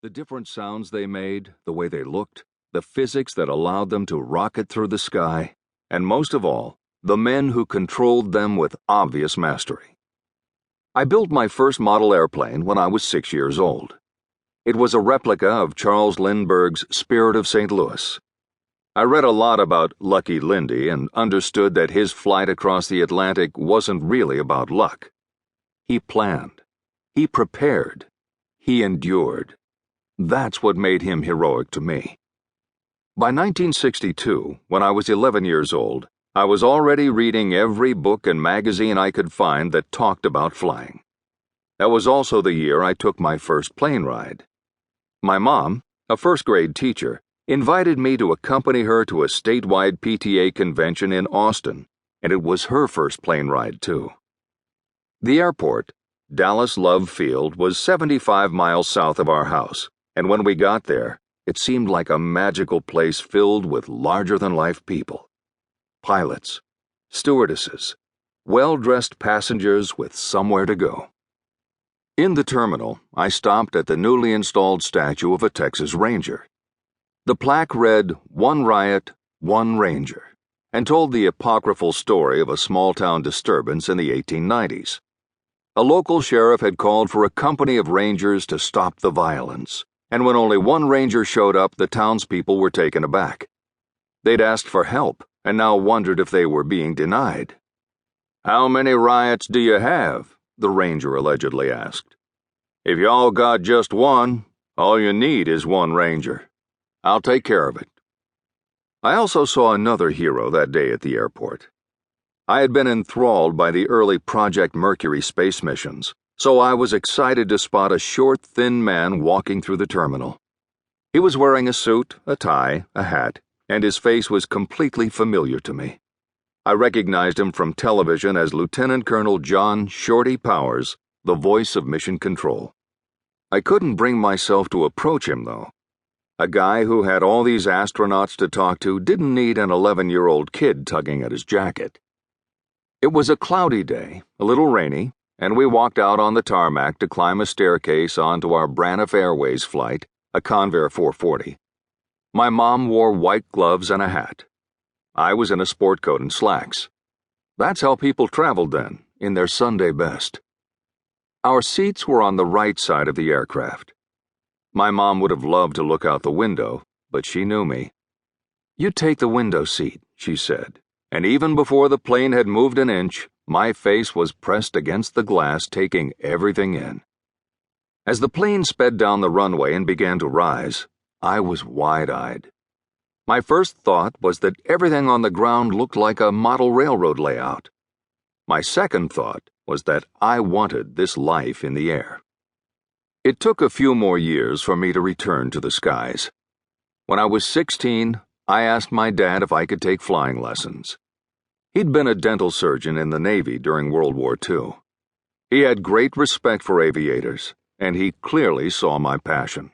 The different sounds they made, the way they looked, the physics that allowed them to rocket through the sky, and most of all, the men who controlled them with obvious mastery. I built my first model airplane when I was 6 years old. It was a replica of Charles Lindbergh's Spirit of St. Louis. I read a lot about Lucky Lindy and understood that his flight across the Atlantic wasn't really about luck. He planned. He prepared. He endured. That's what made him heroic to me. By 1962, when I was 11 years old, I was already reading every book and magazine I could find that talked about flying. That was also the year I took my first plane ride. My mom, a first-grade teacher, invited me to accompany her to a statewide PTA convention in Austin, and it was her first plane ride, too. The airport, Dallas Love Field, was 75 miles south of our house, and when we got there, it seemed like a magical place filled with larger-than-life people. Pilots, stewardesses, well-dressed passengers with somewhere to go. In the terminal, I stopped at the newly installed statue of a Texas Ranger. The plaque read, "One Riot, One Ranger," and told the apocryphal story of a small-town disturbance in the 1890s. A local sheriff had called for a company of rangers to stop the violence, and when only one ranger showed up, the townspeople were taken aback. They'd asked for help, and now wondered if they were being denied. "How many riots do you have?" the ranger allegedly asked. "If y'all got just one, all you need is one ranger. I'll take care of it." I also saw another hero that day at the airport. I had been enthralled by the early Project Mercury space missions, so I was excited to spot a short, thin man walking through the terminal. He was wearing a suit, a tie, a hat, and his face was completely familiar to me. I recognized him from television as Lieutenant Colonel John Shorty Powers, the voice of Mission Control. I couldn't bring myself to approach him, though. A guy who had all these astronauts to talk to didn't need an 11-year-old kid tugging at his jacket. It was a cloudy day, a little rainy, and we walked out on the tarmac to climb a staircase onto our US Airways Flight, a Convair 440. My mom wore white gloves and a hat. I was in a sport coat and slacks. That's how people traveled then, in their Sunday best. Our seats were on the right side of the aircraft. My mom would have loved to look out the window, but she knew me. "You take the window seat," she said, and even before the plane had moved an inch, my face was pressed against the glass, taking everything in. As the plane sped down the runway and began to rise, I was wide-eyed. My first thought was that everything on the ground looked like a model railroad layout. My second thought was that I wanted this life in the air. It took a few more years for me to return to the skies. When I was 16, I asked my dad if I could take flying lessons. He'd been a dental surgeon in the Navy during World War II. He had great respect for aviators, and he clearly saw my passion.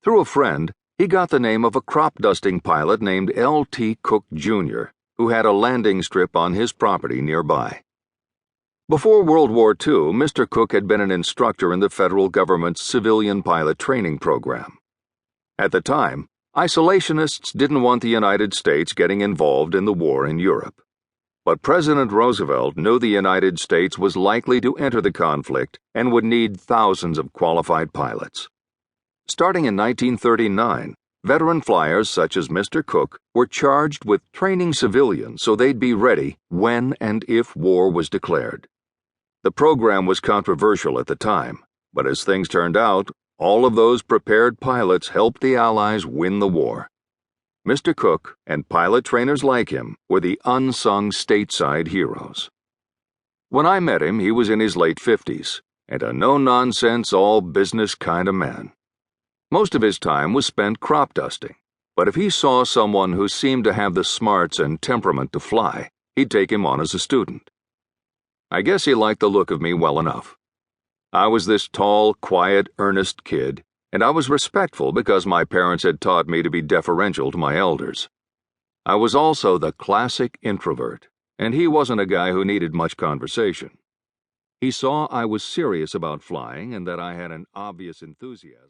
Through a friend, he got the name of a crop-dusting pilot named L.T. Cook, Jr., who had a landing strip on his property nearby. Before World War II, Mr. Cook had been an instructor in the federal government's civilian pilot training program. At the time, isolationists didn't want the United States getting involved in the war in Europe. But President Roosevelt knew the United States was likely to enter the conflict and would need thousands of qualified pilots. Starting in 1939, veteran flyers such as Mr. Cook were charged with training civilians so they'd be ready when and if war was declared. The program was controversial at the time, but as things turned out, all of those prepared pilots helped the Allies win the war. Mr. Cook and pilot trainers like him were the unsung stateside heroes. When I met him, he was in his late 50s, and a no-nonsense, all-business kind of man. Most of his time was spent crop dusting, but if he saw someone who seemed to have the smarts and temperament to fly, he'd take him on as a student. I guess he liked the look of me well enough. I was this tall, quiet, earnest kid, and I was respectful because my parents had taught me to be deferential to my elders. I was also the classic introvert, and he wasn't a guy who needed much conversation. He saw I was serious about flying and that I had an obvious enthusiasm.